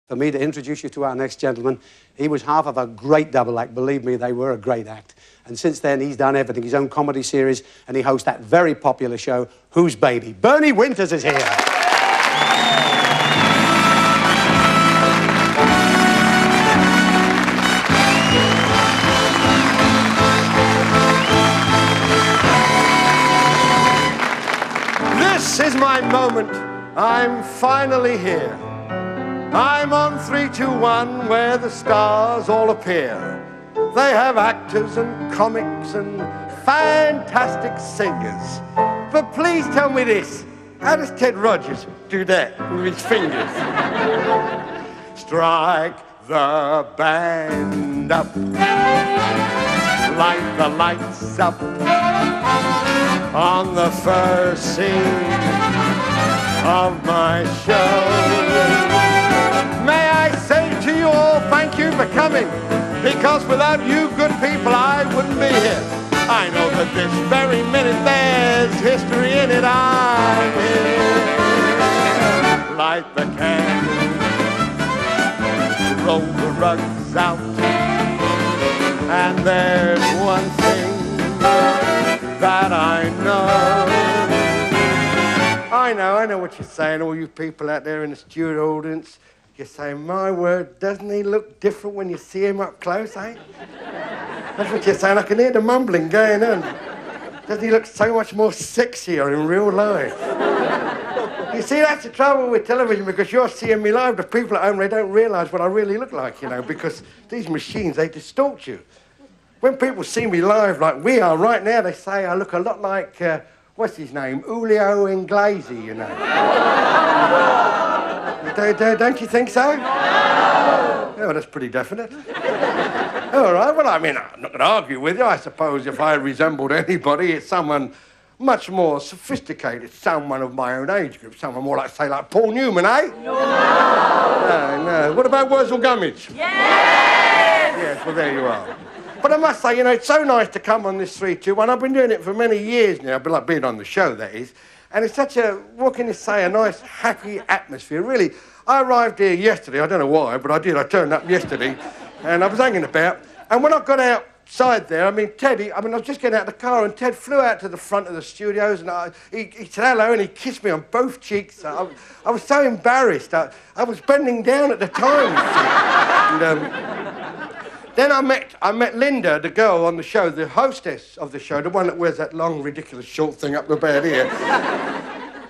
for me to introduce you to our next gentleman. He was half of a great double act. Believe me, they were a great act. And since then, he's done everything, his own comedy series, and he hosts that very popular show, Who's Baby? Bernie Winters is here. This is my moment. I'm finally here. I'm on 321 where the stars all appear. They have actors and comics and fantastic singers. But please tell me this. How does Ted Rogers do that with his fingers? Strike the band up. Light the lights up. On the first scene of my show. May I say to you all, thank you for coming, because without you good people, I wouldn't be here. I know that this very minute there's history in it. I'm here. Light the candles, roll the rugs out, and there's one thing that I know what you're saying, all you people out there in the studio audience. You're saying, my word, doesn't he look different when you see him up close, eh? That's what you're saying. I can hear the mumbling going on. Doesn't he look so much more sexier in real life? You see, that's the trouble with television, because you're seeing me live. The people at home, they don't realise what I really look like, you know, because these machines, they distort you. When people see me live like we are right now, they say I look a lot like, what's his name, Julio Inglesi, you know. Don't you think so? Oh, that's pretty definite. All right, well, I mean, I'm not going to argue with you. I suppose if I resembled anybody, it's someone much more sophisticated, someone of my own age group, someone more like, say, like Paul Newman, eh? No. What about Wurzel Gummidge? Yes, well, there you are. But I must say, you know, it's so nice to come on this 321. I've been doing it for many years now, but like being on the show, that is. And it's such a, what can you say, a nice, happy atmosphere. Really, I arrived here yesterday. I don't know why, but I did. I turned up yesterday, and I was hanging about. And when I got outside there, I mean, Teddy, I was just getting out of the car, and Ted flew out to the front of the studios, and he said hello, and he kissed me on both cheeks. I was so embarrassed. I was bending down at the time. And, then I met Linda, the girl on the show, the hostess of the show, the one that wears that long, ridiculous short thing up the bed here.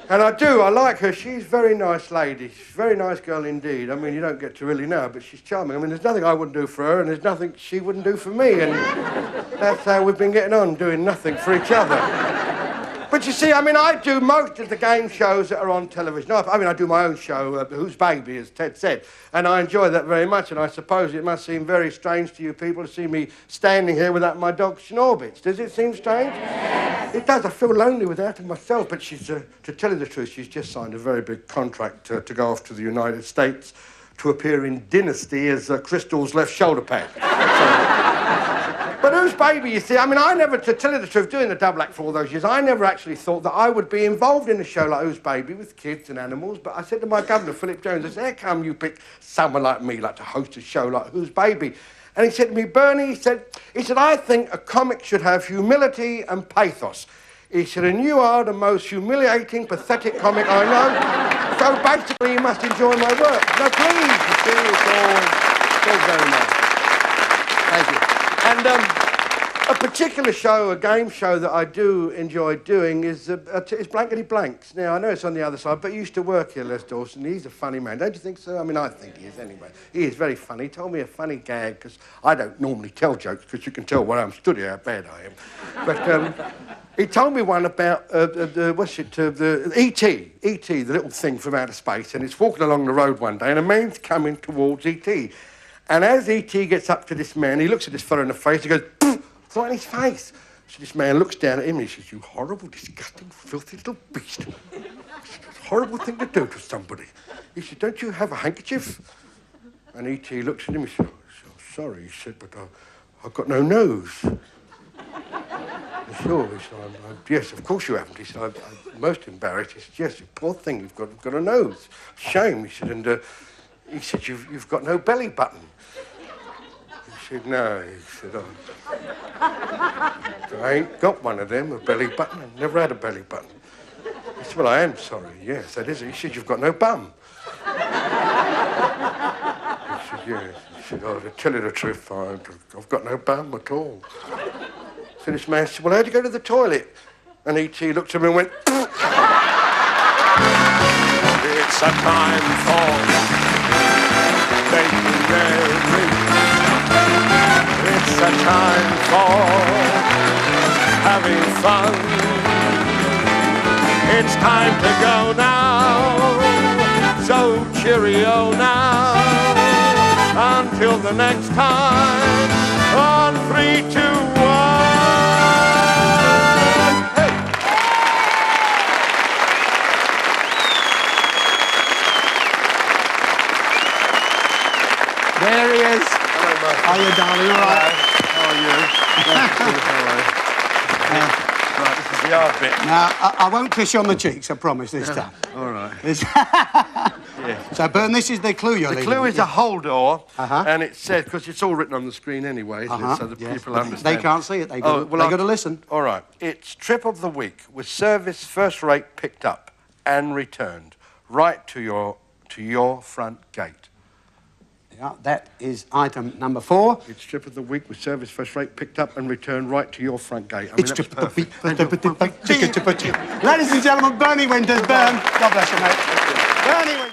And I like her. She's a very nice lady. She's a very nice girl indeed. I mean, you don't get to really know her, but she's charming. I mean, there's nothing I wouldn't do for her, and there's nothing she wouldn't do for me. And that's how we've been getting on, doing nothing for each other. But you see, I mean, I do most of the game shows that are on television. I mean, I do my own show, Who's Baby, as Ted said, and I enjoy that very much, and I suppose it must seem very strange to you people to see me standing here without my dog, Schnorbits. Does it seem strange? Yes. It does. I feel lonely without her myself, but she's, to tell you the truth, she's just signed a very big contract to go off to the United States to appear in Dynasty as Crystal's left shoulder pad. But Who's Baby, you see, I mean, I never, to tell you the truth, doing the double act for all those years, I never actually thought that I would be involved in a show like Who's Baby with kids and animals. But I said to my governor, Philip Jones, I said, how come you pick someone like me, like to host a show like Who's Baby? And he said to me, Bernie, he said, I think a comic should have humility and pathos. He said, and you are the most humiliating, pathetic comic I know. So basically, you must enjoy my work. No, please, you see, it's all very nice. Thank you. And a particular show, a game show that I do enjoy doing is Blankety Blanks. Now, I know it's on the other side, but he used to work here, Les Dawson. He's a funny man, don't you think so? I mean, I think he is anyway. He is very funny. He told me a funny gag, because I don't normally tell jokes, because you can tell where I'm stood here how bad I am. But he told me one about, the E.T., E.T., the little thing from outer space, and it's walking along the road one day, and a man's coming towards E.T., and as E.T. gets up to this man, he looks at this fella in the face, he goes, poof, right in his face. So this man looks down at him and he says, you horrible, disgusting, filthy little beast. It's a horrible thing to do to somebody. He said, don't you have a handkerchief? And E.T. looks at him and he said, oh, sorry, he said, but I've got no nose. Sure, he said, yes, of course you haven't. He said, I'm most embarrassed. He said, yes, you poor thing, you've got a nose. Shame, he said, and He said, you've got no belly button. He said, no. He said, oh. I ain't got one of them, a belly button. I've never had a belly button. He said, well, I am sorry. Yes, that is it. He said, you've got no bum. He said, yes. He said, oh, to tell you the truth, I've got no bum at all. So this man said, well, how'd you go to the toilet? And E.T. looked at me and went, it's a time for making merry. It's a time for having fun. It's time to go now, so cheerio now, until the next time, on 3, 2, 1. Hey! There he is. Hello, mate. How are you, darling? All right? How are you? Right, this is the hard bit. Now, I won't kiss you on the cheeks, I promise, this time. All right. Yeah. So, Bern, this is the clue you're The leaving. clue is a whole door, Uh-huh. and it says, because it's all written on the screen anyway, isn't it, so the Yes, people but understand. They can't see it. They got to listen. All right. It's trip of the week with service first rate picked up and returned right to your front gate. Yeah, that is item number 4. It's trip of the week with service first rate picked up and returned right to your front gate. I mean, It's that's trip of the perfect. week. Ladies and gentlemen, Bernie Winters. Bern, God bless you, mate. Bernie Winters.